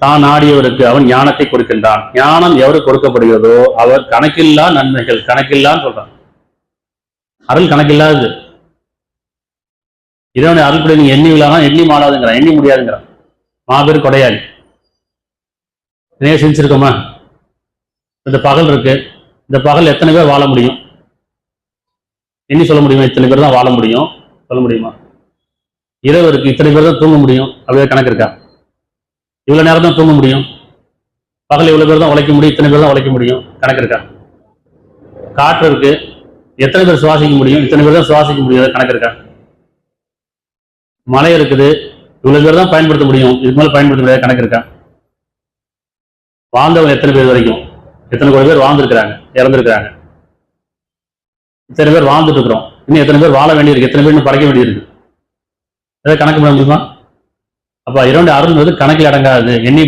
தான் நாடியவருக்கு அவன் ஞானத்தை கொடுக்கின்றான். ஞானம் எவருக்கு கொடுக்கப்படுகிறதோ அவர் கணக்கில்லா நன்மைகள், கணக்கில்லான்னு சொல்றான். அருள் கணக்கில்லாது. இறைவனை அருள்படி நீங்க எண்ணி விழானா எண்ணி மாறாதுங்கிறான், எண்ணி முடியாதுங்கிறான். மாபெரும் கொடையாளி. செஞ்சிருக்கோமா? இந்த பகல் இருக்கு, இந்த பகல் எத்தனை பேர் வாழ முடியும்? எண்ணி சொல்ல முடியுமா? இத்தனை பேர் தான் வாழ முடியும் சொல்ல முடியுமா? இரவு இருக்கு, இத்தனை பேர் தான் தூங்க முடியும், அப்படியே கணக்கு இருக்கா? இவ்வளவு நேரம் தான் தூங்க முடியும். பகல் இவ்வளவு பேர் தான் உழைக்க முடியும், இத்தனை பேர் தான் உழைக்க முடியும், கணக்கு இருக்கா? காற்று இருக்கு, எத்தனை பேர் சுவாசிக்க முடியும், இத்தனை பேர் தான் சுவாசிக்க முடியும், கணக்கு இருக்கா? மழை இருக்குது, இவ்வளவு பேர் தான் பயன்படுத்த முடியும், இதுக்கு மேல பயன்படுத்த முடியாது, கணக்கு இருக்கா? வாழ்ந்தவங்க எத்தனை பேர் வரைக்கும், எத்தனை கோடி பேர் வாழ்ந்துருக்கிறாங்க, இறந்துருக்கிறாங்க, இத்தனை பேர் வாழ்ந்துட்டு இருக்கிறோம், இன்னும் எத்தனை பேர் வாழ வேண்டியிருக்கு, எத்தனை பேர் இன்னும் படைக்க வேண்டியிருக்கு, ஏதாவது கணக்கு பண்ண முடியுமா? அப்ப இரண்டு அருள்ன்றது கணக்கில் அடங்காது, எண்ணி